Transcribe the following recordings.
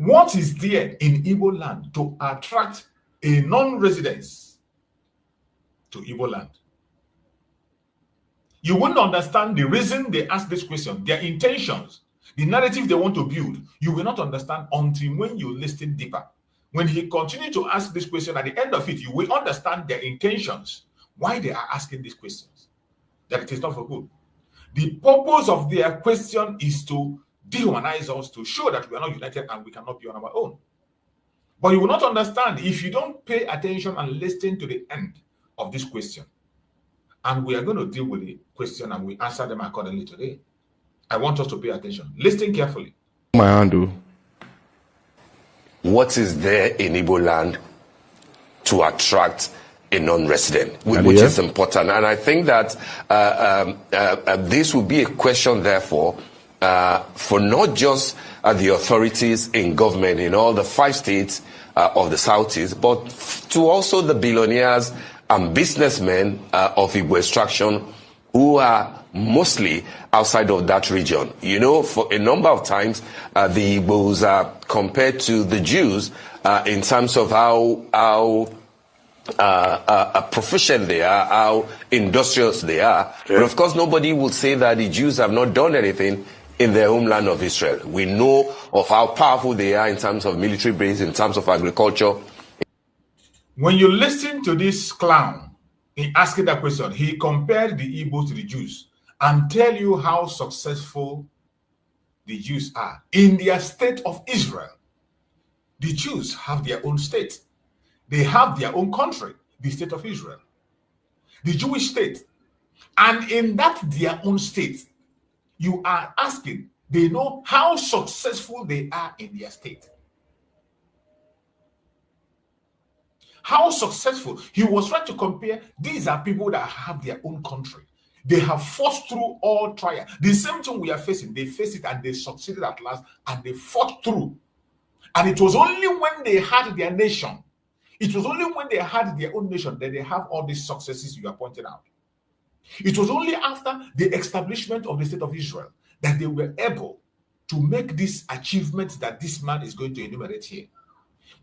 What is there in Igbo land to attract a non-residence to Igbo land? You wouldn't understand the reason they ask this question, their intentions, the narrative they want to build. You will not understand until when you listen deeper. When he continues to ask this question, at the end of it, you will understand their intentions, why they are asking these questions, that it is not for good. The purpose of their question is to dehumanize us, to show that we are not united and we cannot be on our own. But you will not understand if you don't pay attention and listen to the end of this question. And we are going to deal with the question and we answer them accordingly today. I want us to pay attention. Listen carefully. My handle. What is there in Igbo land to attract a non-resident, which is important? And I think that this will be a question, therefore, for not just the authorities in government in all the 5 states of the Southeast, but to also the billionaires and businessmen of Igbo extraction who are mostly outside of that region. You know, for a number of times, the Igbos are compared to the Jews in terms of how proficient they are, how industrious they are. Okay. But of course, nobody will say that the Jews have not done anything in their homeland of Israel. We know of how powerful they are in terms of military base, in terms of agriculture. When you listen to this clown in asking that question, he compared the Igbos to the Jews and tell you how successful the Jews are in their state of Israel. The Jews have their own state. They have their own country, the state of Israel, the Jewish state. And in that their own state, you are asking, they know how successful they are in their state. How successful. He was trying to compare, these are people that have their own country. They have fought through all trial. The same thing we are facing, they faced it and they succeeded at last and they fought through. And it was only when they had their nation, it was only when they had their own nation that they have all these successes you are pointing out. It was only after the establishment of the state of Israel that they were able to make this achievement that this man is going to enumerate here.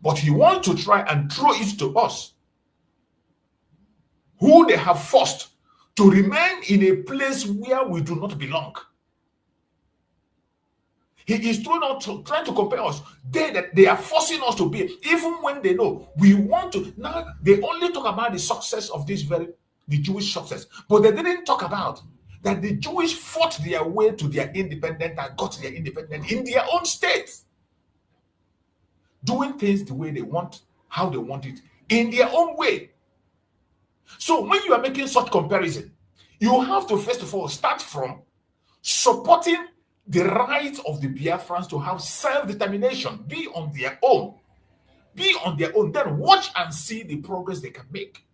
But he wants to try and throw it to us, who they have forced to remain in a place where we do not belong. He is trying to compare us. They are forcing us to be, even when they know we want to. Now they only talk about the success of the Jewish success, but they didn't talk about that the Jewish fought their way to their independence and got their independence in their own state, doing things the way they want, how they want it, in their own way. So when you are making such comparison, you have to first of all start from supporting the right of the Biafrans to have self-determination, be on their own. Be on their own. Then watch and see the progress they can make.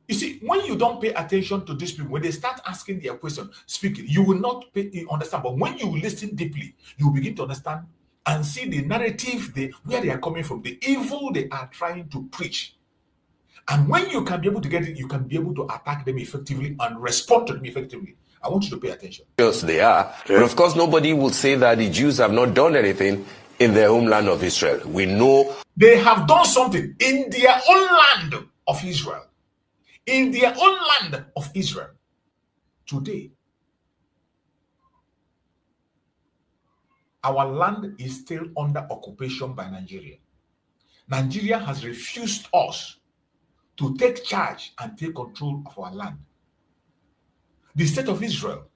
You see, when you don't pay attention to these people, when they start asking their question, speaking, you will not understand. But when you listen deeply, you will begin to understand and see the narrative, where they are coming from, the evil they are trying to preach. And when you can be able to get it, you can be able to attack them effectively and respond to them effectively. I want you to pay attention. Yes, they are. Okay. But of course, nobody will say that the Jews have not done anything in their homeland of Israel. We know they have done something in their own land of Israel. In their own land of Israel. Today, our land is still under occupation by Nigeria. Nigeria has refused us to take charge and take control of our land. The state of Israel,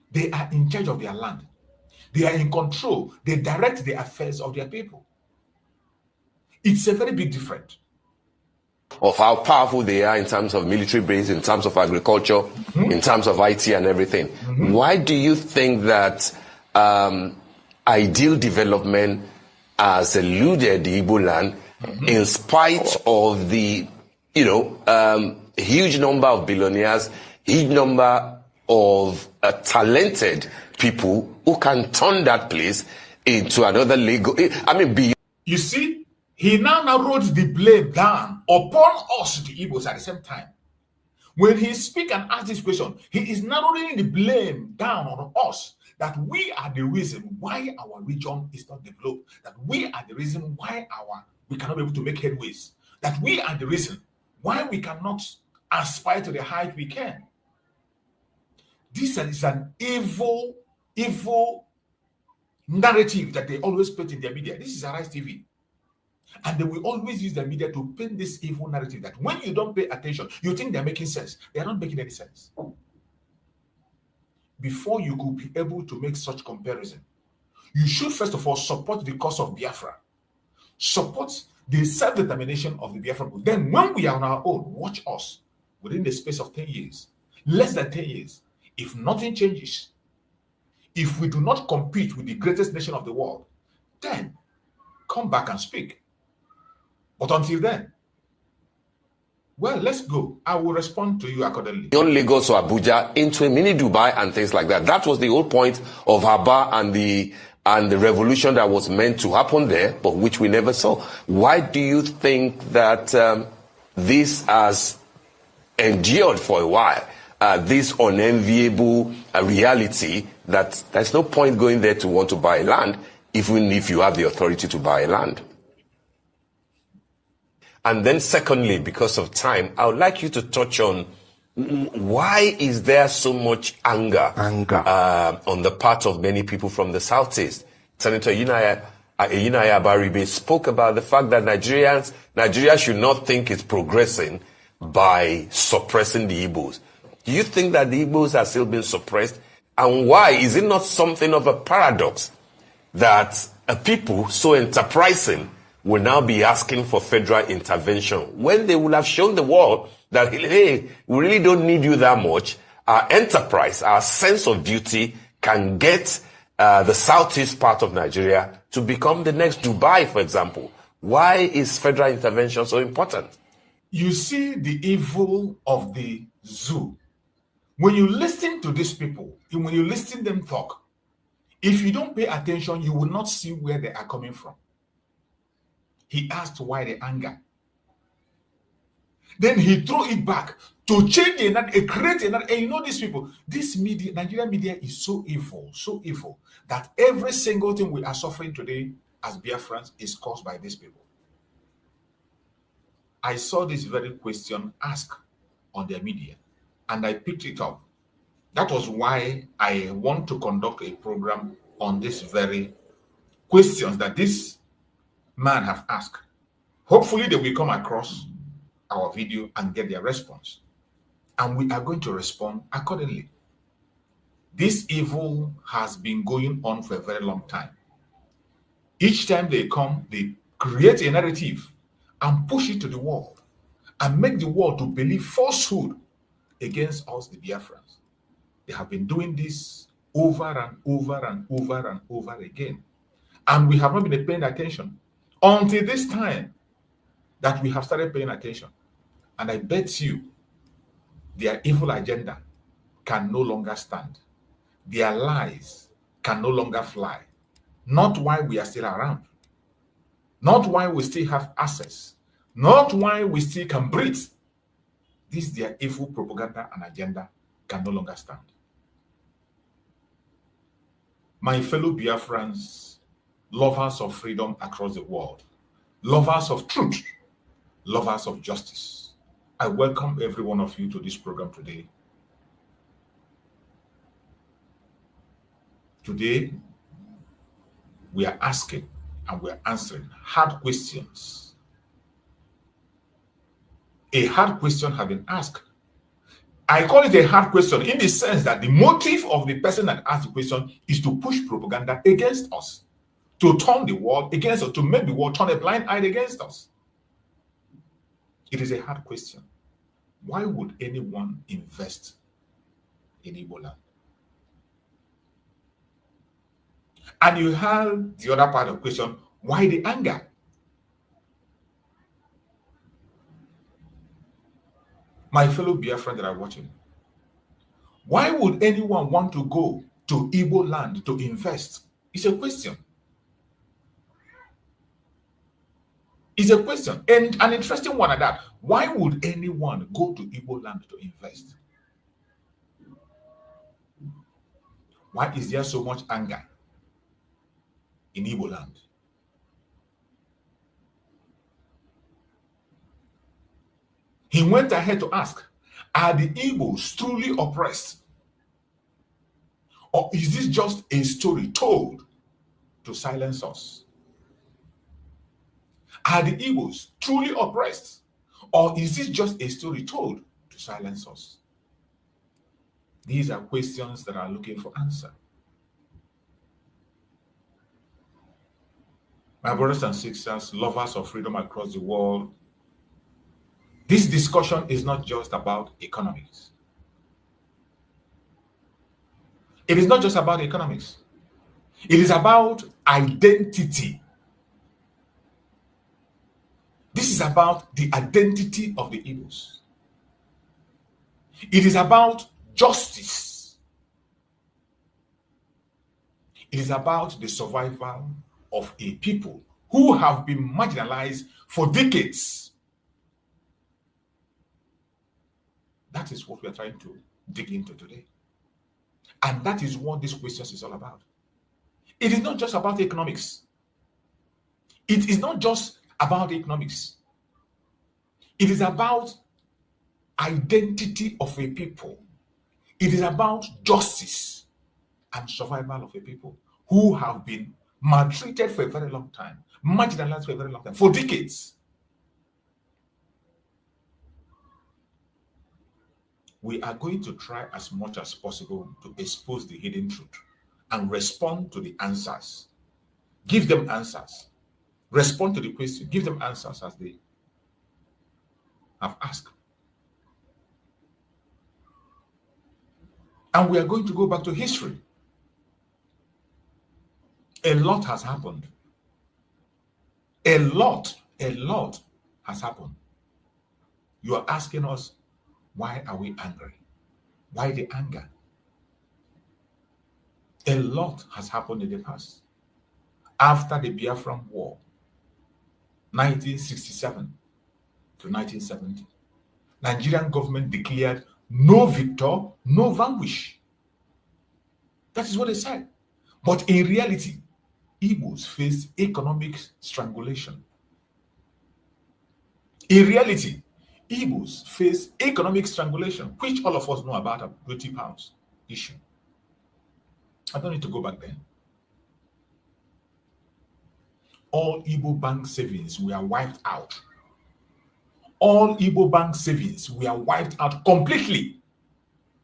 they are in charge of their land. They are in control. They direct the affairs of their people. It's a very big difference. Of how powerful they are in terms of military base, in terms of agriculture, in terms of IT and everything. Why do you think that ideal development has eluded the Igbo land in spite of the, huge number of billionaires, huge number of talented people who can turn that place into another Lagos? You see, he now narrows the blame down upon us, the Igbos, at the same time. When he speaks and asks this question, he is narrowing the blame down on us, that we are the reason why our region is not developed, that we are the reason why we cannot be able to make headways, that we are the reason why we cannot aspire to the height we can. This is an evil narrative that they always put in their media. This is Arise TV. And they will always use the media to paint this evil narrative that when you don't pay attention, you think they're making sense. They're not making any sense. Before you could be able to make such comparison, you should first of all support the cause of Biafra. Support the self-determination of the Biafra people. Then when we are on our own, watch us within the space of 10 years, less than 10 years. If nothing changes, if we do not compete with the greatest nation of the world, then come back and speak. But until then, well, let's go. I will respond to you accordingly. Beyond Lagos or Abuja into a mini Dubai and things like that. That was the whole point of Haba and the revolution that was meant to happen there, but which we never saw. Why do you think that this has endured for a while? This unenviable reality that there's no point going there to want to buy land, even if you have the authority to buy land. And then secondly, because of time, I would like you to touch on why is there so much anger on the part of many people from the Southeast? Senator Yinaya Baribe spoke about the fact that Nigeria should not think it's progressing by suppressing the Igbos. Do you think that the Igbos are still being suppressed? And why? Is it not something of a paradox that a people so enterprising will now be asking for federal intervention when they will have shown the world that, hey, we really don't need you that much. Our enterprise, our sense of duty can get the southeast part of Nigeria to become the next Dubai, for example. Why is federal intervention so important? You see the evil of the zoo. When you listen to these people, and when you listen to them talk, if you don't pay attention, you will not see where they are coming from. He asked why the anger. Then he threw it back to change create another. And you know these people, this media, Nigerian media is so evil that every single thing we are suffering today as Biafrans is caused by these people. I saw this very question asked on their media and I picked it up. That was why I want to conduct a program on this very questions that this man have asked. Hopefully they will come across our video and get their response. And we are going to respond accordingly. This evil has been going on for a very long time. Each time they come, they create a narrative and push it to the world and make the world to believe falsehood against us, the Biafrans. They have been doing this over and over and over and over again. And we have not been paying attention until this time that we have started paying attention. And I bet you their evil agenda can no longer stand. Their lies can no longer fly. Not while we are still around. Not while we still have access. Not while we still can breathe. This their evil propaganda and agenda can no longer stand. My fellow Biafrans, lovers of freedom across the world, lovers of truth, lovers of justice, I welcome every one of you to this program today. Today, we are asking and we are answering hard questions. A hard question has been asked. I call it a hard question in the sense that the motive of the person that asked the question is to push propaganda against us, to turn the world against us, to make the world turn a blind eye against us. It is a hard question. Why would anyone invest in Igbo land? And you have the other part of the question, why the anger? My fellow Biafrans that are watching, why would anyone want to go to Igbo land to invest? It's a question. It's a question, and an interesting one at that. Why would anyone go to Igbo land to invest? Why is there so much anger in Igbo land? He went ahead to ask, are the Igbos truly oppressed? Or is this just a story told to silence us? Are the Igbos truly oppressed? Or is this just a story told to silence us? These are questions that are looking for answer. My brothers and sisters, lovers of freedom across the world, this discussion is not just about economics. It is not just about economics. It is about identity. This is about the identity of the Igbos. It is about justice. It is about the survival of a people who have been marginalized for decades. That is what we are trying to dig into today. And that is what this question is all about. It is not just about economics. It is not just about economics. It is about identity of a people. It is about justice and survival of a people who have been maltreated for a very long time, marginalized for a very long time, for decades. We are going to try as much as possible to expose the hidden truth and respond to the answers. Give them answers. Respond to the question. Give them answers as they have asked. And we are going to go back to history. A lot has happened. A lot has happened. You are asking us, why are we angry? Why the anger? A lot has happened in the past. After the Biafran War, 1967 to 1970, Nigerian government declared no victor, no vanquish. That is what they said. But in reality, Igbos faced economic strangulation. In reality, Igbos face economic strangulation, which all of us know about, a British pounds issue. I don't need to go back then. All Igbo bank savings were wiped out. All Igbo bank savings were wiped out completely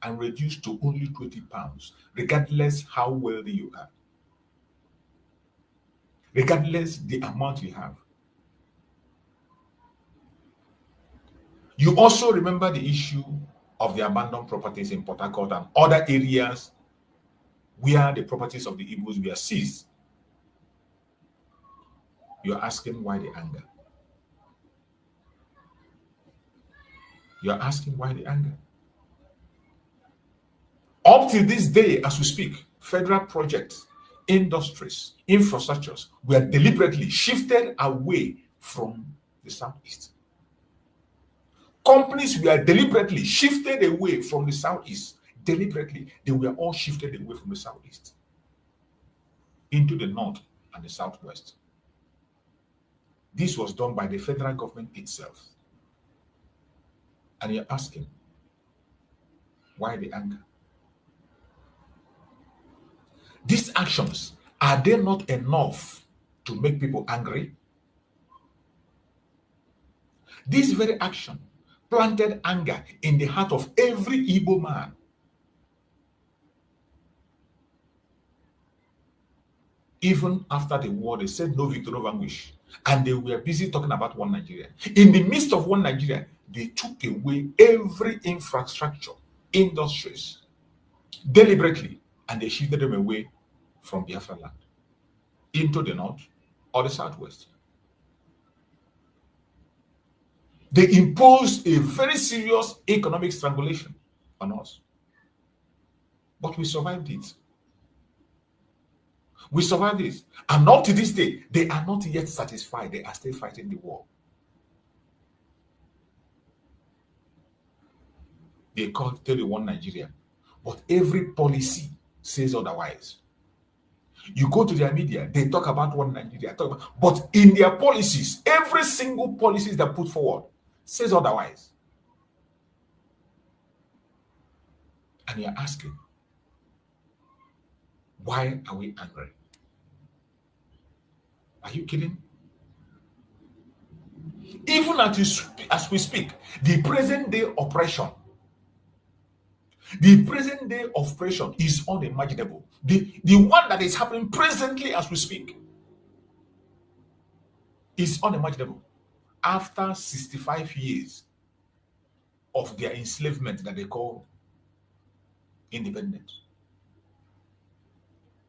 and reduced to only 20 pounds, regardless how wealthy you are, regardless the amount you have. You also remember the issue of the abandoned properties in Port Harcourt and other areas where the properties of the Igbos were seized. You're asking why the anger? You're asking why the anger? Up to this day, as we speak, federal projects, industries, infrastructures were deliberately shifted away from the southeast. Companies were deliberately shifted away from the southeast. Deliberately, they were all shifted away from the southeast into the north and the southwest. This was done by the federal government itself. And you're asking, why the anger? These actions, are they not enough to make people angry? This very action planted anger in the heart of every Igbo man. Even after the war, they said no victory, no vanquish. And they were busy talking about one Nigeria. In the midst of one Nigeria, they took away every infrastructure, industries, deliberately, and they shifted them away from Biafra land into the north or the southwest. They imposed a very serious economic strangulation on us. But we survived it. We survived this. And up to this day, they are not yet satisfied. They are still fighting the war. They tell you one Nigeria. But every policy says otherwise. You go to their media, they talk about one Nigeria, but in their policies, every single policies that put forward says otherwise. And you're asking, why are we angry? Are you kidding? Even as we speak, the present day oppression is unimaginable. The one that is happening presently as we speak is unimaginable. After 65 years of their enslavement that they call independence,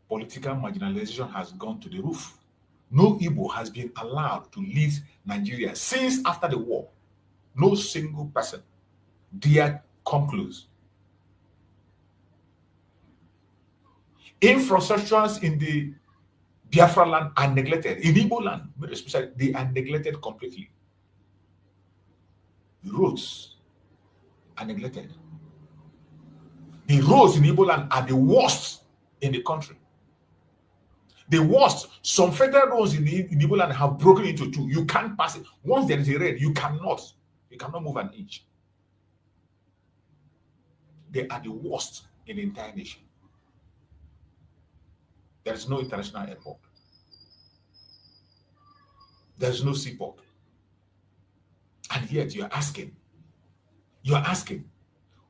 political marginalization has gone to the roof. No Igbo has been allowed to leave Nigeria since after the war. No single person dare come close. Infrastructures in the Biafra land are neglected. In Igbo land, especially, they are neglected completely. The roads are neglected. The roads in Igbo land are the worst in the country. The worst. Some federal roads in Igbo land have broken into two. You can't pass it. Once there is a rain, you cannot move an inch. They are the worst in the entire nation. There is no international airport. There is no seaport. And yet you're asking,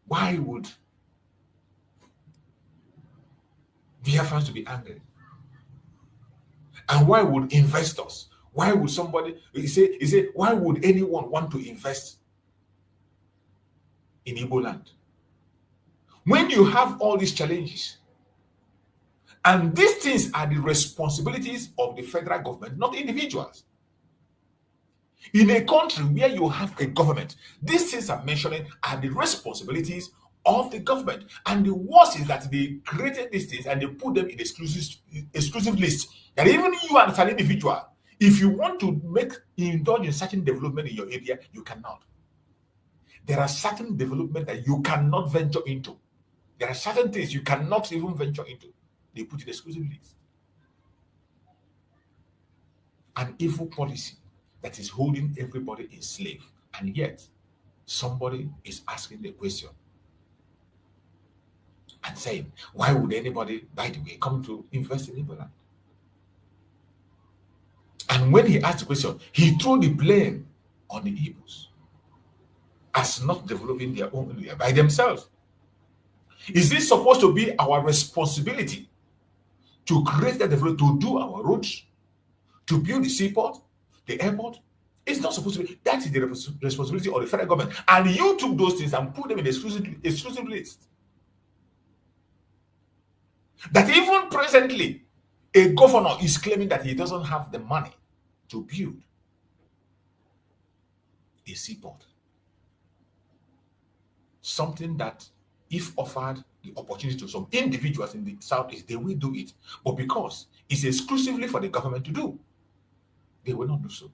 why would Biafrans to be angry? And why would investors? Why would somebody say, why would anyone want to invest in Igbo land? When you have all these challenges, and these things are the responsibilities of the federal government, not individuals. In a country where you have a government, these things I'm mentioning are the responsibilities of the government. And the worst is that they created these things and they put them in exclusive list. That even you as an individual, if you want to indulge in certain development in your area, you cannot. There are certain development that you cannot venture into. There are certain things you cannot even venture into. They put it exclusive list. An evil policy that is holding everybody enslaved, and yet somebody is asking the question and saying, why would anybody, by the way, come to invest in Igbo land? And when he asked the question, he threw the blame on the Igbos as not developing their own area by themselves. Is this supposed to be our responsibility to create the development, to do our roads, to build the seaport, the airport? It's not supposed to be. That is the responsibility of the federal government. And you took those things and put them in exclusive list. That even presently, a governor is claiming that he doesn't have the money to build a seaport. Something that, if offered the opportunity to some individuals in the Southeast, they will do it. But because it's exclusively for the government to do, they will not do so.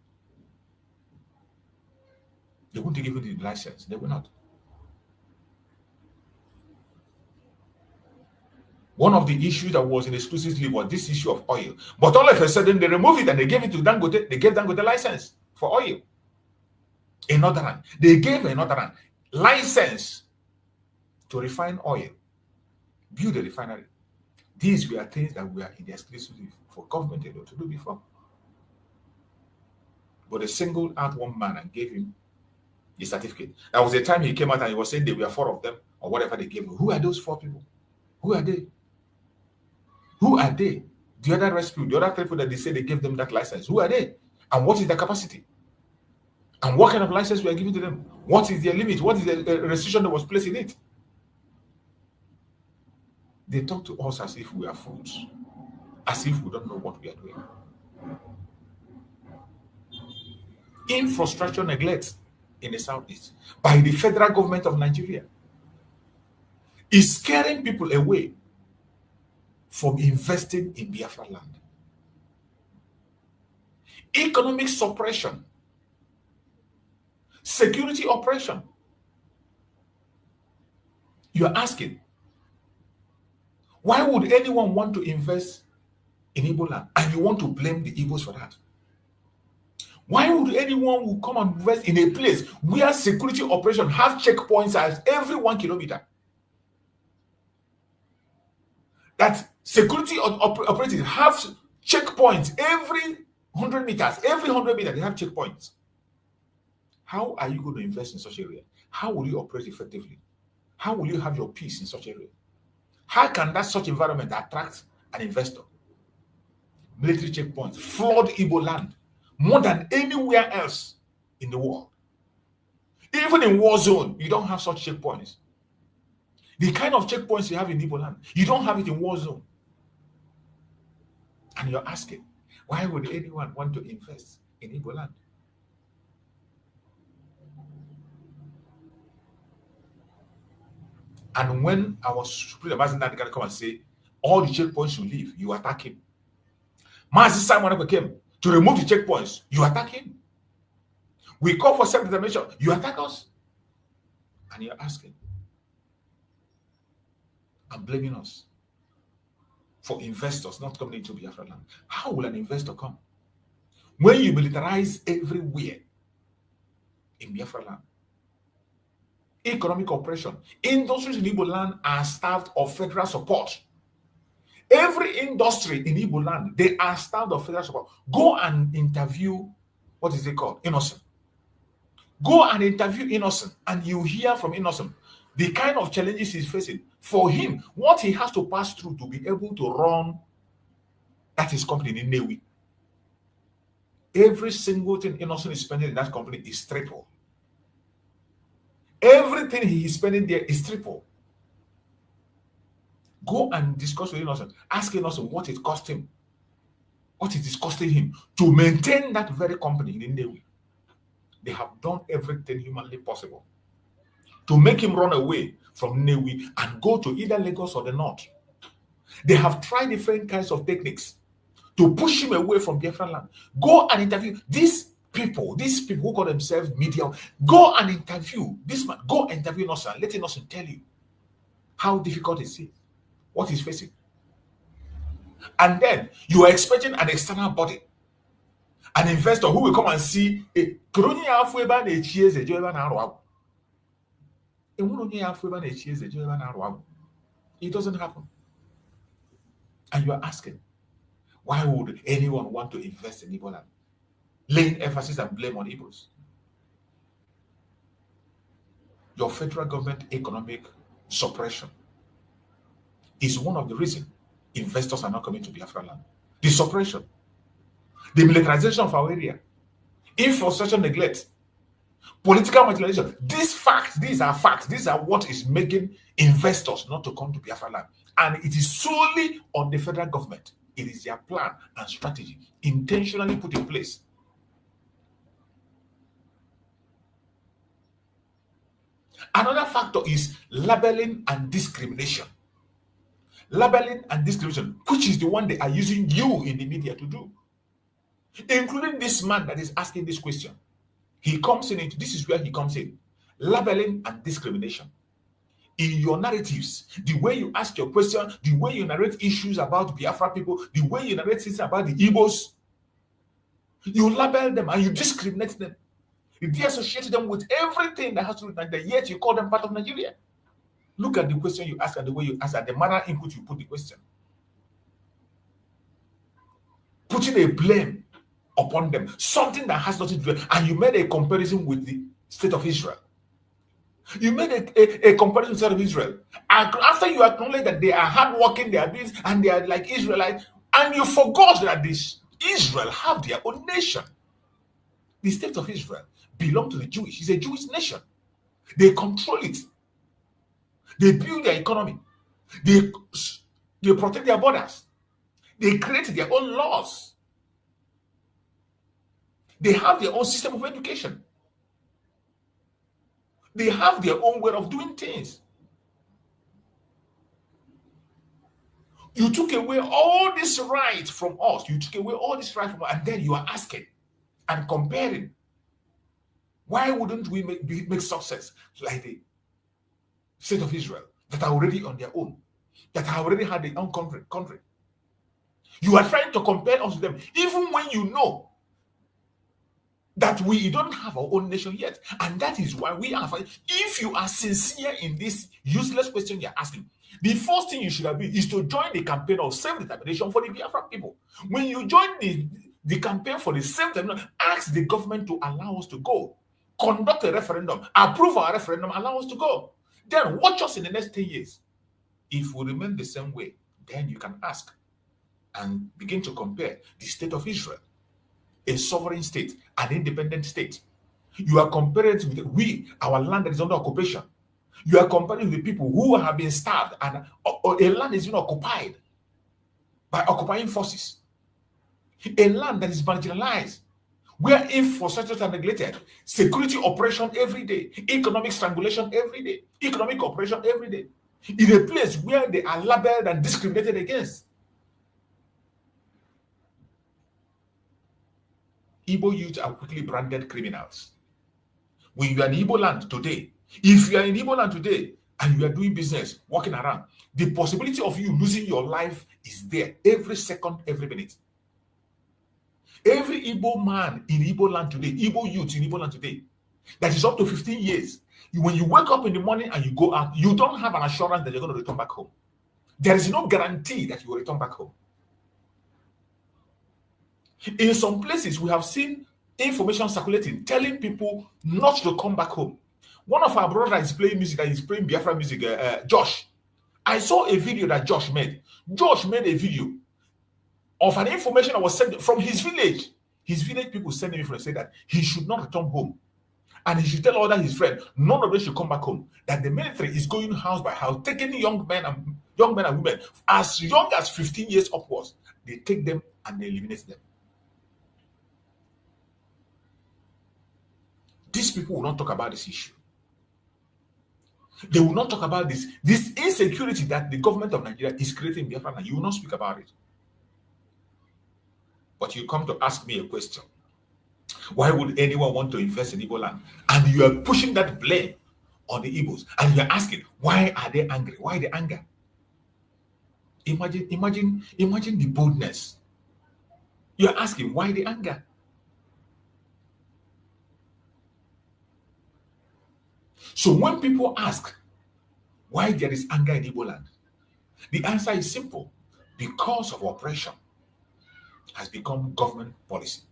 They won't give you the license. They will not. One of the issues that was in exclusively was this issue of oil. But all of a sudden, they removed it and they gave it to Dangote. They gave Dangote license for oil. Another hand. They gave another hand license to refine oil, build a refinery. These were things that were in the exclusively for government to do before. But they singled out one man and gave him the certificate. There was a time he came out and he was saying there were 4 of them or whatever they gave him. Who are those 4 people? Who are they? Who are they? The other rescue, the other people that they say they gave them that license. Who are they? And what is their capacity? And what kind of license we are giving to them? What is their limit? What is the restriction that was placed in it? They talk to us as if we are fools, as if we don't know what we are doing. Infrastructure neglect in the Southeast by the federal government of Nigeria is scaring people away from investing in Biafra land. Economic suppression, security oppression. You are asking, Why would anyone want to invest in Igbo land and you want to blame the Igbos for that? Why would anyone who come and invest in a place where security operations have checkpoints at every 1 kilometer? That security operatives have checkpoints every 100 meters. Every 100 meters, they have checkpoints. How are you going to invest in such area? How will you operate effectively? How will you have your peace in such area? How can that such environment attract an investor? Military checkpoints flood Igbo land more than anywhere else in the world. Even in war zone, you don't have such checkpoints. The kind of checkpoints you have in Igbo land, you don't have it in war zone. And you're asking, why would anyone want to invest in Igbo land? And when our Supreme Ambassador can come and say, all the checkpoints should leave, you attack him. Mazi Simon came to remove the checkpoints, you attack him. We call for self-determination, you attack us. And you're asking and blaming us for investors not coming into Biafra land. How will an investor come when you militarize everywhere in Biafra land? Economic operation. Industries in Igbo land are starved of federal support. Every industry in Igbo land, they are starved of federal support. Go and interview, what is it called? Innocent. Go and interview Innocent, and you hear from Innocent the kind of challenges he's facing. For him, what he has to pass through to be able to run that his company in Newi. Every single thing Innocent is spending in that company is triple. Everything he is spending there is triple. Go and discuss with Innocent. Ask Innocent what it cost him, what it is costing him to maintain that very company in Newi. They have done everything humanly possible to make him run away from Newi and go to either Lagos or the north. They have tried different kinds of techniques to push him away from Biafra land. Go and interview these people who call themselves media. Go and interview this man. Go and interview Innocent. Let Innocent tell you how difficult it is, what he's facing. And then you are expecting an external body, an investor who will come and see it doesn't happen. And you are asking, why would anyone want to invest in Igbo land? Laying emphasis and blame on Igbos. Your federal government economic suppression is one of the reasons investors are not coming to Biafra land. The suppression, the militarization of our area, infrastructure neglect, political marginalization. These are facts. These are what is making investors not to come to Biafra land. And it is solely on the federal government. It is their plan and strategy intentionally put in place. Another factor is labeling and discrimination. Labeling and discrimination, which is the one they are using you in the media to do. Including this man that is asking this question. He comes in, this is where he comes in. Labeling and discrimination. In your narratives, the way you ask your question, the way you narrate issues about Biafra people, the way you narrate things about the Igbos, you label them and you discriminate them. You de-associate them with everything that has to do with Nigeria, yet you call them part of Nigeria. Look at the question you ask and the way you ask and the manner in which you put the question. Putting a blame upon them, something that has nothing to do, and you made a comparison with the state of Israel. You made a comparison with the state of Israel. And after you acknowledge that they are hardworking, they are doing, and they are like Israelites, and you forgot that Israel have their own nation. The state of Israel belongs to the Jewish. It's a Jewish nation. They control it. They build their economy. They protect their borders. They create their own laws. They have their own system of education. They have their own way of doing things. You took away all this right from us. You took away all this right from us, and then you are asking and comparing. Why wouldn't we make success like the state of Israel that are already on their own? that have already had their own country. You are trying to compare us to them, even when you know that we don't have our own nation yet. And that is why we are fighting. If you are sincere in this useless question you're asking, the first thing you should have been is to join the campaign of self-determination for the Biafra people. When you join the campaign for the self-determination, ask the government to allow us to go. Conduct a referendum, approve our referendum, allow us to go. Then watch us in the next 10 years. If we remain the same way, then you can ask and begin to compare the state of Israel, a sovereign state, an independent state. You are comparing it with our land that is under occupation. You are comparing with the people who have been starved and a land is being occupied by occupying forces. A land that is marginalized, where infrastructure are neglected, security operation every day, economic strangulation every day, economic operation every day, in a place where they are labeled and discriminated against. Igbo youth are quickly branded criminals. When you are in Igbo land today, if you are in Igbo land today and you are doing business, walking around, the possibility of you losing your life is there every second, every minute. Every Igbo man in Igbo land today, Igbo youth in Igbo land today, that is up to 15 years, when you wake up in the morning and you go out, you don't have an assurance that you're going to return back home. There is no guarantee that you will return back home. In some places, we have seen information circulating, telling people not to come back home. One of our brothers is playing music, and he's playing Biafra music, Josh. I saw a video that Josh made. Josh made a video of an information that was sent from his village. His village people sent him information, say that he should not return home. And he should tell all that his friends, none of them should come back home. That the military is going house by house, taking young men and women as young as 15 years upwards. They take them and they eliminate them. These people will not talk about this issue. They will not talk about this insecurity that the government of Nigeria is creating in Biafra, and you will not speak about it. But you come to ask me a question. Why would anyone want to invest in Igbo land? And you are pushing that blame on the Igbos, and you are asking, why are they angry? Why the anger? Imagine the boldness. You are asking, why the anger? So when people ask why there is anger in Igbo land, the answer is simple. Because of oppression has become government policy.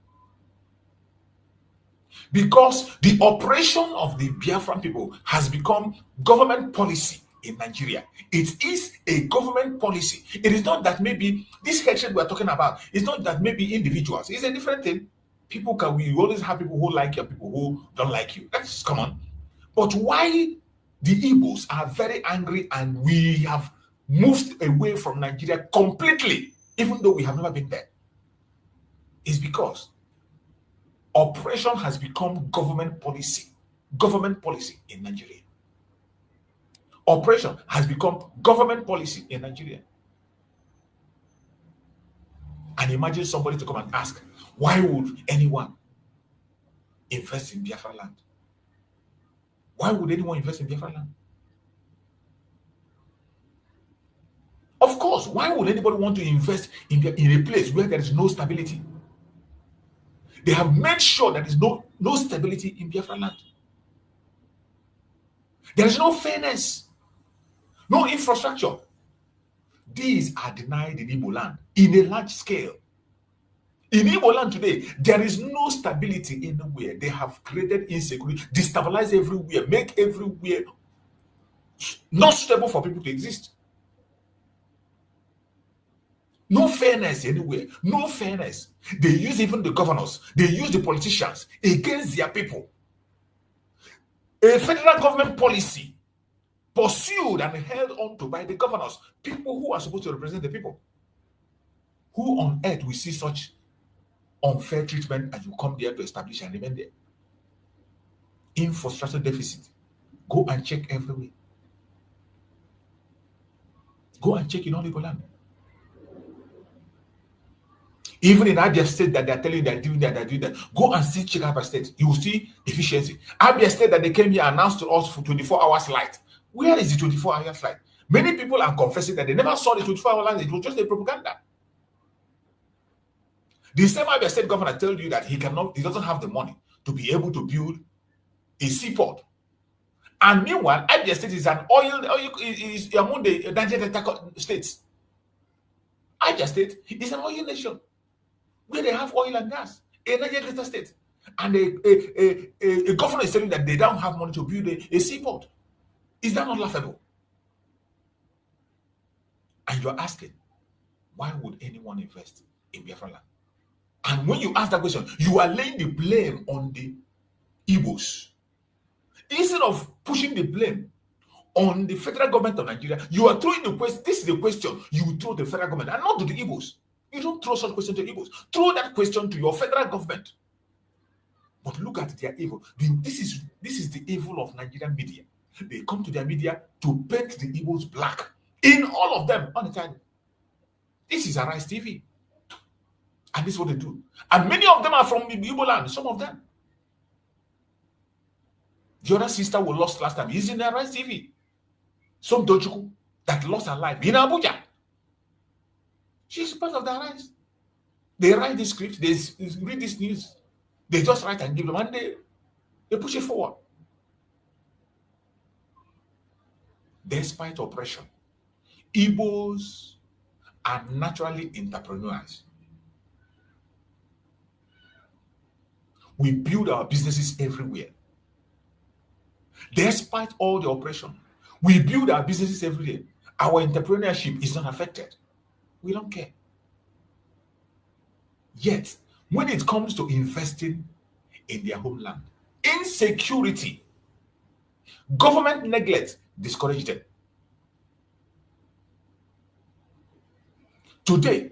Because the oppression of the Biafran people has become government policy in Nigeria. It is a government policy. It is not that maybe this hatred we're talking about, it's not that maybe individuals. It's a different thing. We always have people who like you and people who don't like you. That's common. But why the Igbos are very angry and we have moved away from Nigeria completely, even though we have never been there, is because oppression has become government policy in Nigeria. Oppression has become government policy in Nigeria. And imagine somebody to come and ask, why would anyone invest in Biafra land? Why would anyone invest in Biafra land? Of course, why would anybody want to invest in a place where there is no stability? They have made sure there is no stability in Biafra land. There is no fairness, no infrastructure. These are denied in Igbo land in a large scale. In Igbo land today, there is no stability anywhere. They have created insecurity, destabilize everywhere, make everywhere not suitable for people to exist. No fairness anywhere. No fairness. They use even the governors. They use the politicians against their people. A federal government policy pursued and held on to by the governors, people who are supposed to represent the people. Who on earth will see such unfair treatment and you come there to establish and remain there? Infrastructure deficit. Go and check everywhere. Go and check in all the land. Even in Abia State that they're telling you they're doing that, go and see, check Abia State. You will see efficiency. Abia State that they came here announced to us for 24 hours light. Where is the 24 hours light? Many people are confessing that they never saw the 24-hour land. It was just a propaganda. The same Abia State governor told you that he doesn't have the money to be able to build a seaport. And meanwhile, Abia State is an is among the Niger Delta states. Abia State is an oil nation where they have oil and gas, a Niger Delta state. And a governor is telling that they don't have money to build a seaport. Is that not laughable? And you're asking, why would anyone invest in Biafra land? And when you ask that question, you are laying the blame on the Igbos. Instead of pushing the blame on the federal government of Nigeria, you are throwing the question. This is the question you throw to the federal government and not to the Igbos. You don't throw such question to Igbos. Throw that question to your federal government. But look at their evil. This is the evil of Nigerian media. They come to their media to paint the Igbos black. In all of them, all the time. This is Arise TV. And this is what they do. And many of them are from the Igbo land, some of them. The other sister who lost last time is in Arise TV. Some Dojuku that lost her life in Abuja. She's part of the Arise. They write the script, they read this news. They just write and give them, and they push it forward. Despite oppression, Igbos are naturally entrepreneurs. We build our businesses everywhere. Despite all the oppression, we build our businesses everywhere. Our entrepreneurship is not affected. We don't care. Yet, when it comes to investing in their homeland, insecurity, government neglect discourage them. Today,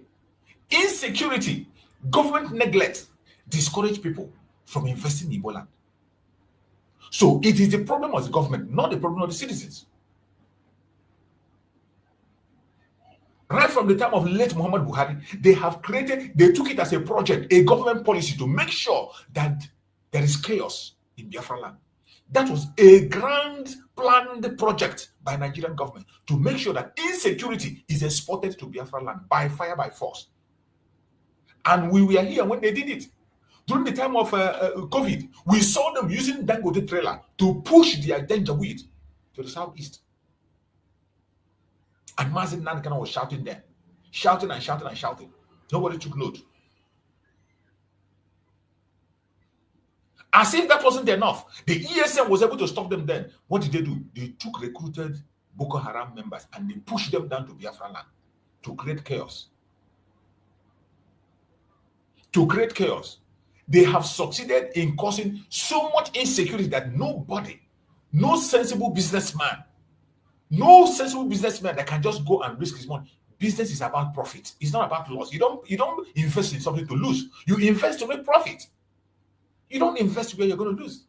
insecurity, government neglect discourage people from investing in Igbo land. So it is the problem of the government, not the problem of the citizens. Right from the time of late Muhammad Buhari, they took it as a project, a government policy to make sure that there is chaos in Biafra land. That was a grand planned project by Nigerian government to make sure that insecurity is exported to Biafra land by fire, by force. And we were here when they did it. During the time of COVID, we saw them using Dangote trailer to push their danger weed to the southeast. And Mazin Nankana was shouting there, shouting and shouting and shouting. Nobody took note. As if that wasn't enough, the ESM was able to stop them then. What did they do? They took recruited Boko Haram members and they pushed them down to Biafra land to create chaos. To create chaos. They have succeeded in causing so much insecurity that nobody, no sensible businessman that can just go and risk his money. Business is about profit. It's not about loss. You don't invest in something to lose. You invest to make profit. You don't invest where you're going to lose.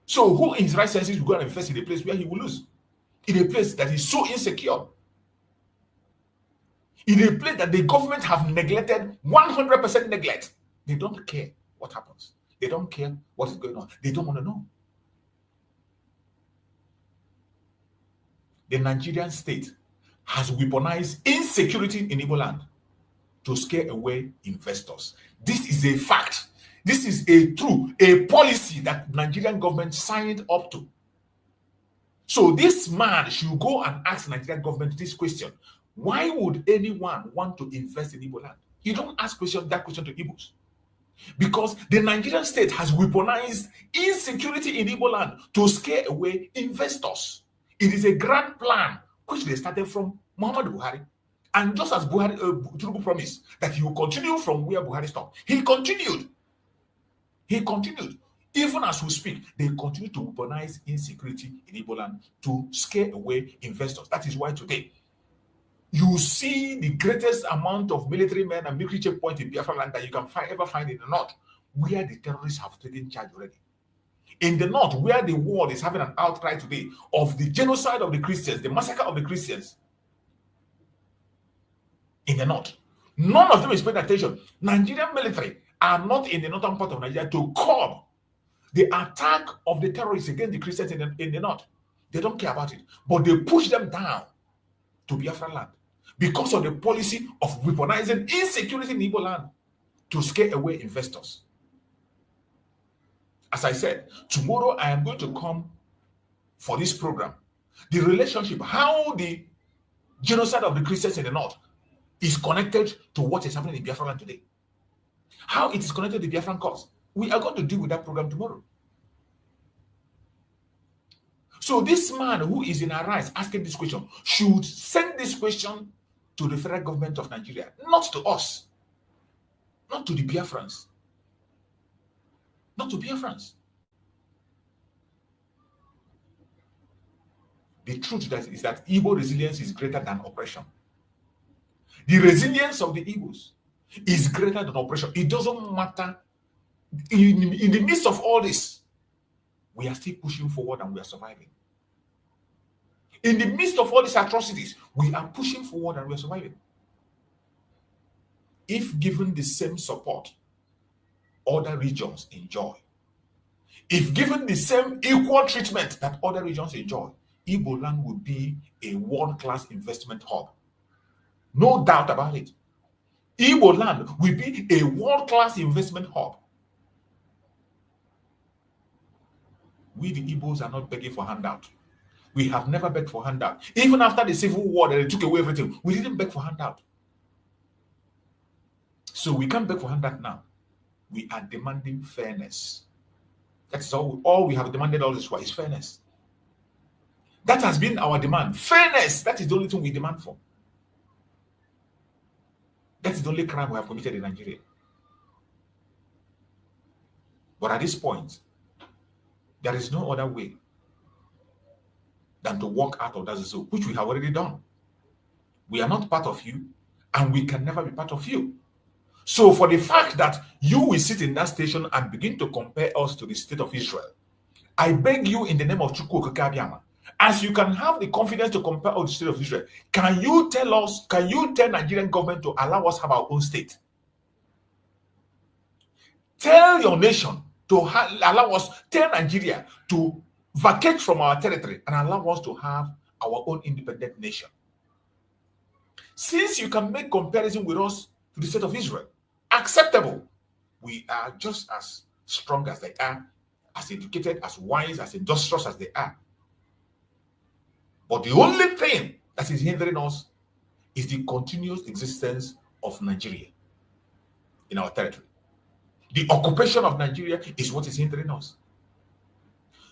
So who in his right senses will go and invest in a place where he will lose? In a place that is so insecure. In a place that the government have neglected, 100% neglect. They don't care what happens. They don't care what is going on. They don't want to know. The Nigerian state has weaponized insecurity in Igbo land to scare away investors. This is a fact. This is a policy that Nigerian government signed up to. So this man should go and ask Nigerian government this question. Why would anyone want to invest in Igbo land? You don't ask that question to Igbos. Because the Nigerian state has weaponized insecurity in Igbo land to scare away investors. It is a grand plan which they started from Muhammad Buhari. And just as Tinubu promised that he will continue from where Buhari stopped, he continued. He continued. Even as we speak, they continue to weaponize insecurity in Igbo land to scare away investors. That is why today, you see the greatest amount of military men and military checkpoints in Biafra land that you can ever find in the north, where the terrorists have taken charge already. In the north, where the world is having an outcry today of the genocide of the Christians, the massacre of the Christians in the north, none of them is paying attention. Nigerian military are not in the northern part of Nigeria to curb the attack of the terrorists against the Christians in the north. They don't care about it. But they push them down to Biafra land because of the policy of weaponizing insecurity in Igbo land to scare away investors. As I said, tomorrow I am going to come for this program. The relationship, how the genocide of the Christians in the north is connected to what is happening in Biafra land today. How it is connected to the Biafran cause. We are going to deal with that program tomorrow. So this man who is in Arise asking this question should send this question to the federal government of Nigeria, not to us, not to the Biafrans, not to Biafrans. The truth is that Igbo resilience is greater than oppression. The resilience of the Igbos is greater than oppression. It doesn't matter. In the midst of all this, we are still pushing forward and we are surviving. In the midst of all these atrocities, we are pushing forward and we are surviving. If given the same support other regions enjoy, if given the same equal treatment that other regions enjoy, Igbo land will be a world-class investment hub. No doubt about it. Igbo land will be a world-class investment hub. We, the Igbos, are not begging for handout. We have never begged for handout. Even after the Civil War, that they took away everything, we didn't beg for handout. So we can't beg for handout now. We are demanding fairness. That's all we have demanded all this while is fairness. That has been our demand. Fairness, that is the only thing we demand for. That is the only crime we have committed in Nigeria. But at this point, there is no other way than to walk out of that zone, which we have already done. We are not part of you, and we can never be part of you. So for the fact that you will sit in that station and begin to compare us to the state of Israel, I beg you in the name of Chukwu Okike Abiama, as you can have the confidence to compare us to the state of Israel, can you tell Nigerian government to allow us to have our own state? Tell your nation to allow us, tell Nigeria to vacate from our territory and allow us to have our own independent nation. Since you can make comparison with us to the state of Israel, acceptable. We are just as strong as they are, as educated, as wise, as industrious as they are. But the only thing that is hindering us is the continuous existence of Nigeria in our territory. The occupation of Nigeria is what is hindering us.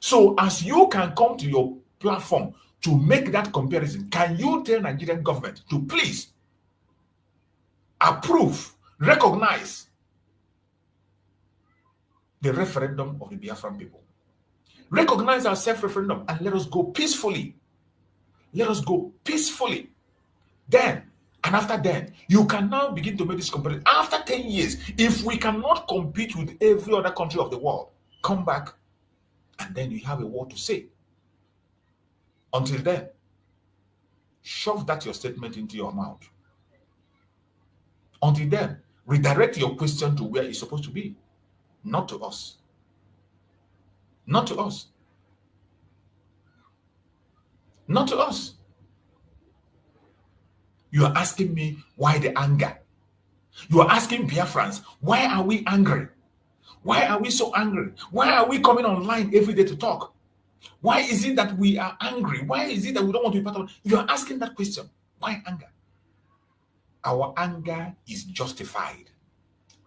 So as you can come to your platform to make that comparison, can you tell Nigerian government to please approve, recognize the referendum of the Biafran people? Recognize our self-referendum and let us go peacefully. Let us go peacefully. Then, and after then, you can now begin to make this comparison. After 10 years, if we cannot compete with every other country of the world, come back and then you have a word to say. Until then, shove that your statement into your mouth. Until then, redirect your question to where it's supposed to be. Not to us. Not to us. Not to us. You are asking me why the anger. You are asking Biafrans, why are we angry? Why are we so angry? Why are we coming online every day to talk? Why is it that we are angry? Why is it that we don't want to be part of it? You are asking that question. Why anger? Our anger is justified.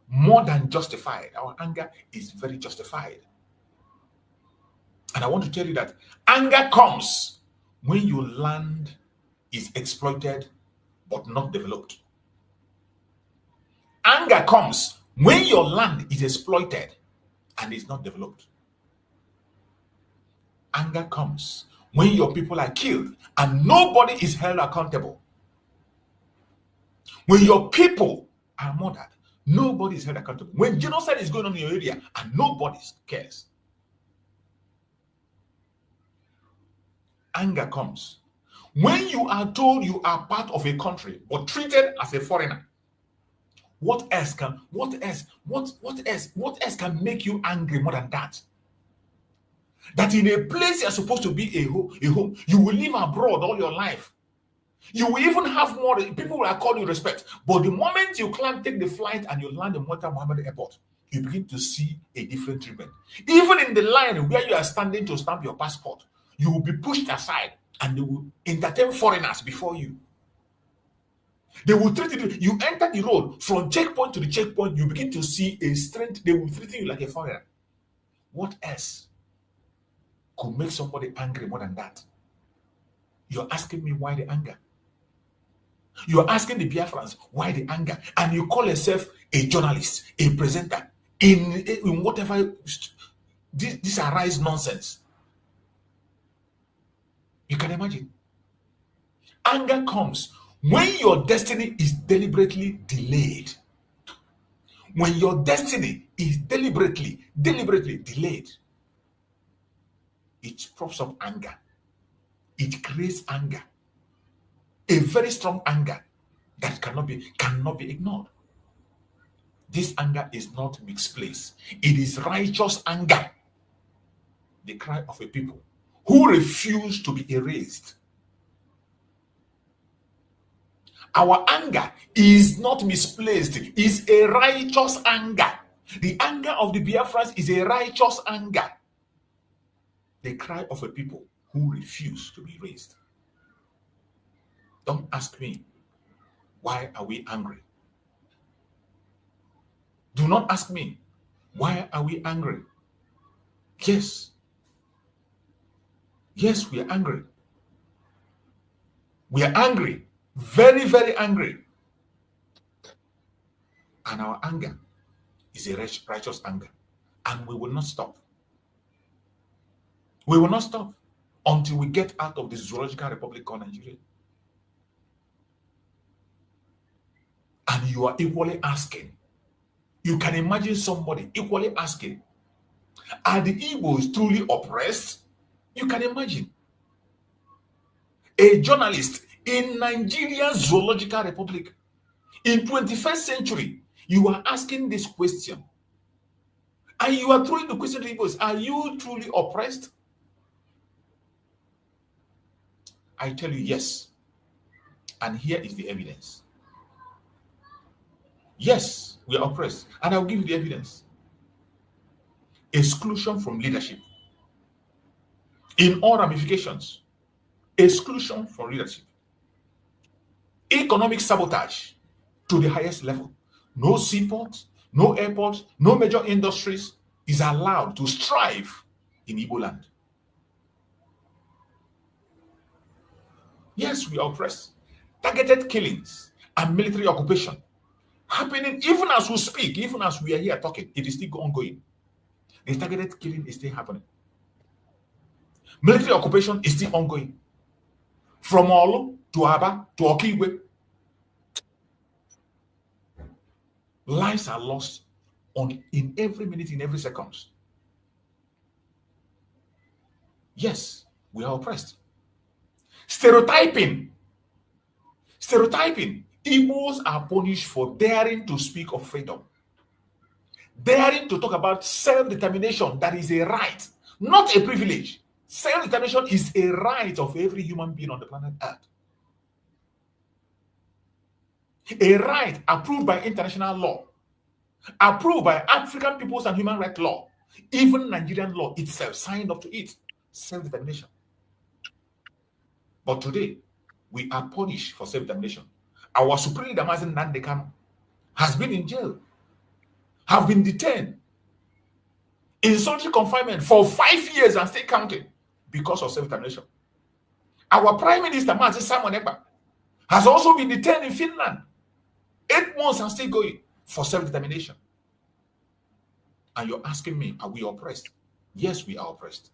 More than justified. Our anger is very justified. And I want to tell you that anger comes when your land is exploited but not developed. Anger comes when your land is exploited and is not developed. Anger comes when your people are killed and nobody is held accountable. When your people are murdered, nobody is held accountable. When genocide is going on in your area and nobody cares. Anger comes when you are told you are part of a country but treated as a foreigner. What else can make you angry more than that? That in a place you're supposed to be a home, you will live abroad all your life. You will even have more, people will accord you respect. But the moment you take the flight and you land in Murtala Muhammad Airport, you begin to see a different treatment. Even in the line where you are standing to stamp your passport, you will be pushed aside and they will entertain foreigners before you. They will treat you, you enter the road, from checkpoint to the checkpoint, you begin to see a strength, they will treat you like a foreigner. What else could make somebody angry more than that? You're asking me why the anger? You're asking the Biafrans why the anger? And you call yourself a journalist, a presenter, in whatever, this arise nonsense. You can imagine. Anger comes when your destiny is deliberately delayed. When your destiny is deliberately delayed, it props up anger. It creates anger. A very strong anger that cannot be ignored. This anger is not misplaced. It is righteous anger. The cry of a people who refuse to be erased. Our anger is not misplaced. It's a righteous anger. The anger of the Biafrans is a righteous anger. The cry of a people who refuse to be raised. Don't ask me, why are we angry? Do not ask me, why are we angry? Yes. Yes, we are angry. We are angry. Very, very angry. And our anger is a righteous anger. And we will not stop. We will not stop until we get out of this zoological republic called Nigeria. And you are equally asking. You can imagine somebody equally asking, are the Igbos truly oppressed? You can imagine. A journalist in Nigeria's zoological republic in 21st century, you are asking this question. And you are throwing the question to Igbos, are you truly oppressed? I tell you, yes. And here is the evidence. Yes, we are oppressed. And I'll give you the evidence. Exclusion from leadership. In all ramifications. Exclusion from leadership. Economic sabotage to the highest level. No seaports, no airports, no major industries is allowed to strive in Igbo land. Yes, we are oppressed. Targeted killings and military occupation happening even as we speak, even as we are here talking. It is still ongoing. The targeted killing is still happening. Military occupation is still ongoing. From Olu to Aba to Okigwe. Lives are lost in every minute, in every second. Yes, we are oppressed. Stereotyping. Igbos are punished for daring to speak of freedom. Daring to talk about self-determination, that is a right, not a privilege. Self-determination is a right of every human being on the planet Earth. A right approved by international law, approved by African Peoples and Human Rights Law, even Nigerian law itself signed up to it. Self-determination. But today, we are punished for self-determination. Our Supreme Leader, Mazen Nnamdi Kanu, has been in jail, have been detained in solitary confinement for 5 years and still counting because of self-determination. Our Prime Minister, Mazi Simon Ekpa, has also been detained in Finland 8 months and still going for self-determination. And you're asking me, are we oppressed? Yes, we are oppressed.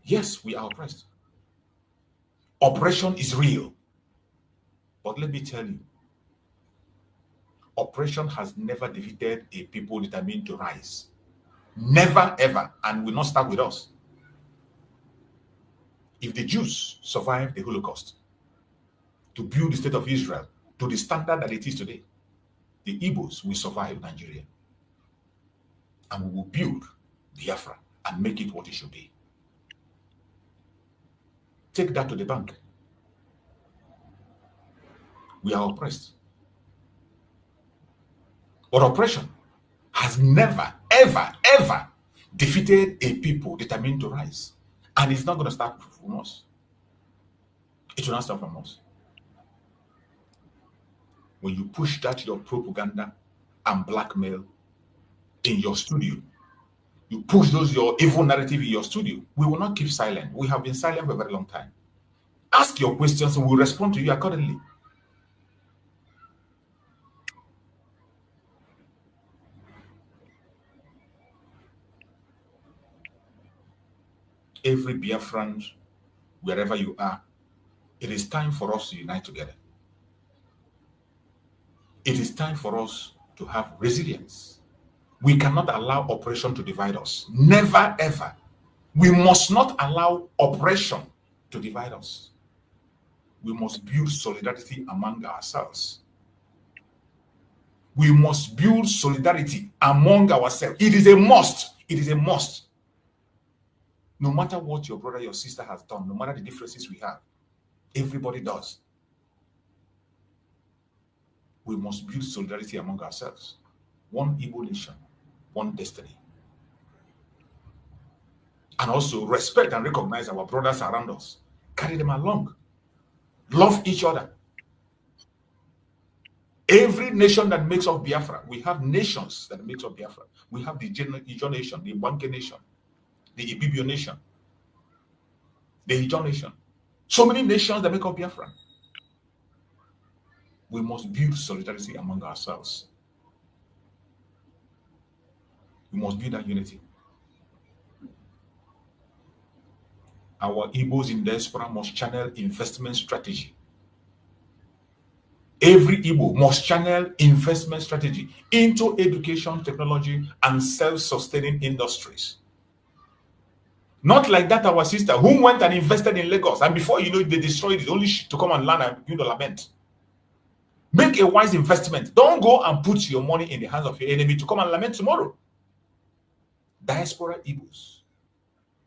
Yes, we are oppressed. Oppression is real. But let me tell you, oppression has never defeated a people determined to rise. Never, ever, and will not start with us. If the Jews survived the Holocaust to build the state of Israel to the standard that it is today, the Igbos will survive Nigeria. And we will build Biafra and make it what it should be. Take that to the bank. We are oppressed. But oppression has never, ever, ever defeated a people determined to rise. And it's not going to start from us. It will not start from us. When you push that your propaganda and blackmail in your studio, you push those your evil narrative in your studio, we will not keep silent. We have been silent for a very long time. Ask your questions and we'll respond to you accordingly. Every Biafran, wherever you are, it is time for us to unite together. It is time for us to have resilience. We cannot allow oppression to divide us. Never, ever. We must not allow oppression to divide us. We must build solidarity among ourselves. We must build solidarity among ourselves. It is a must. It is a must. No matter what your brother, your sister has done, no matter the differences we have, everybody does. We must build solidarity among ourselves. One Igbo nation, one destiny. And also respect and recognize our brothers around us. Carry them along. Love each other. Every nation that makes up Biafra, we have nations that makes up Biafra. We have the Ijo nation, the Banke nation, the Ibibio nation, the Ijo nation. So many nations that make up Biafra. We must build solidarity among ourselves. We must build that unity. Our Igbos in diaspora must channel investment strategy. Every Igbo must channel investment strategy into education, technology, and self-sustaining industries. Not like that our sister who went and invested in Lagos, and before you know it, they destroyed it, only to come and learn and begin to lament. Make a wise investment. Don't go and put your money in the hands of your enemy to come and lament tomorrow. Diaspora Igbos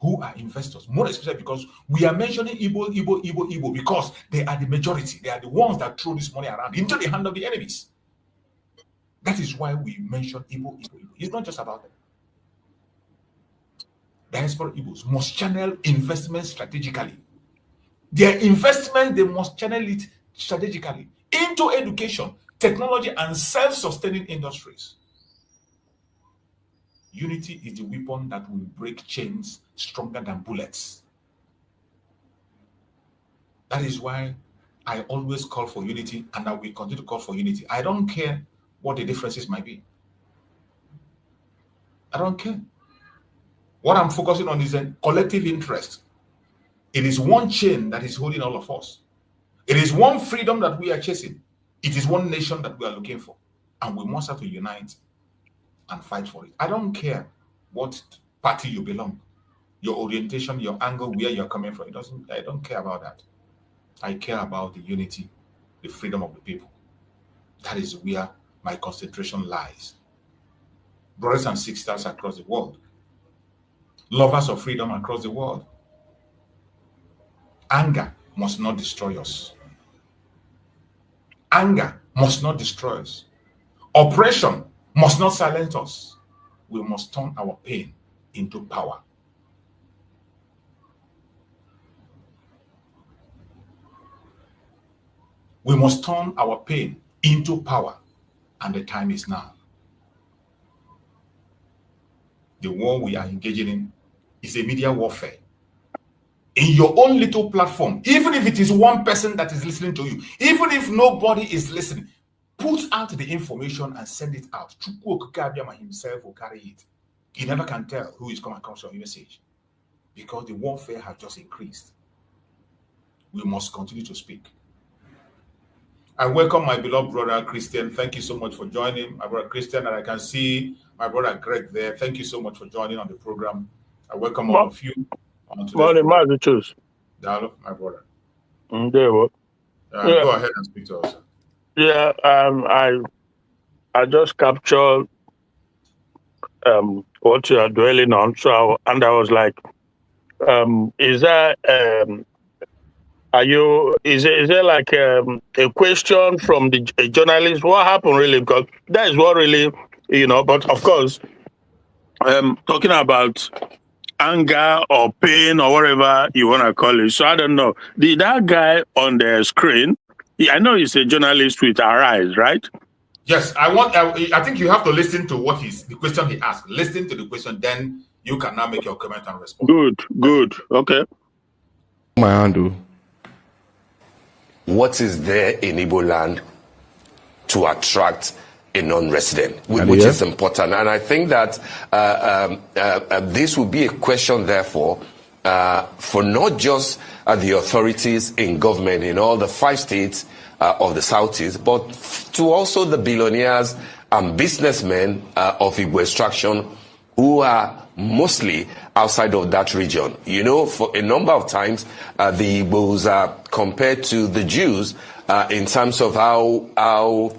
who are investors, more especially because we are mentioning Igbo because they are the majority. They are the ones that throw this money around into the hand of the enemies. That is why we mention Igbo. It's not just about them. Diaspora Igbos must channel investment strategically. Their investment, they must channel it strategically into education, technology, and self-sustaining industries. Unity is the weapon that will break chains stronger than bullets. That is why I always call for unity, and I will continue to call for unity. I don't care what the differences might be. I don't care. What I'm focusing on is a collective interest. It is one chain that is holding all of us. It is one freedom that we are chasing. It is one nation that we are looking for. And we must have to unite and fight for it. I don't care what party you belong, your orientation, your angle, where you're coming from. I don't care about that. I care about the unity, the freedom of the people. That is where my concentration lies. Brothers and sisters across the world, lovers of freedom across the world, anger must not destroy us. Anger must not destroy us. Oppression must not silence us. We must turn our pain into power. We must turn our pain into power, and the time is now. The war we are engaging in is a media warfare. In your own little platform, even if it is one person that is listening to you, even if nobody is listening, put out the information and send it out. Chukwu himself will carry it. You never can tell who is coming across your message because the warfare has just increased. We must continue to speak. I welcome my beloved brother Christian. Thank you so much for joining, my brother Christian, and I can see my brother Greg there. Thank you so much for joining on the program. I welcome all of you. Morning, my brother. Go ahead and speak to us. Yeah, I just captured what you are dwelling on. So, and I was like, is that is there like a question from a journalist? What happened really? Because that is what really, but of course, talking about anger or pain or whatever you want to call it. So I don't know. That guy on the screen, I know he's a journalist with Arise, right? Yes, I think you have to listen to the question he asked. Listen to the question, then you can now make your comment and respond. Good. Okay. My handle. What is there in Igbo land to attract a non-resident, which is important? And I think that this will be a question, therefore, for not just the authorities in government in all the 5 states of the Southeast, but to also the billionaires and businessmen of Igbo extraction who are mostly outside of that region. For a number of times, the Igbos are compared to the Jews in terms of how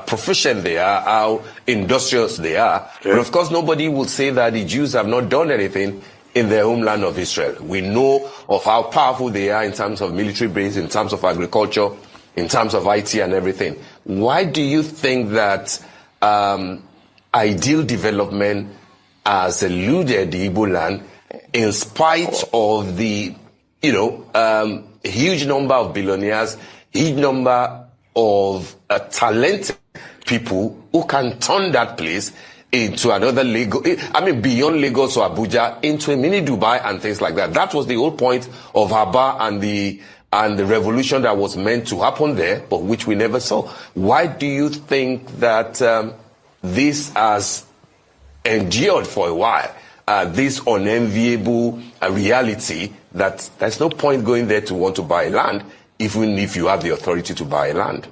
proficient they are, how industrious they are. Okay. But of course, nobody will say that the Jews have not done anything in their homeland of Israel. We know of how powerful they are in terms of military base, in terms of agriculture, in terms of IT and everything. Why do you think that ideal development has eluded the Igbo land in spite of the, huge number of billionaires, huge number of talented people who can turn that place into another Lagos, beyond Lagos or Abuja, into a mini Dubai and things like that? That was the whole point of Aba and the revolution that was meant to happen there, but which we never saw. Why do you think that this has endured for a while, this unenviable reality that there's no point going there to want to buy land, even if you have the authority to buy land?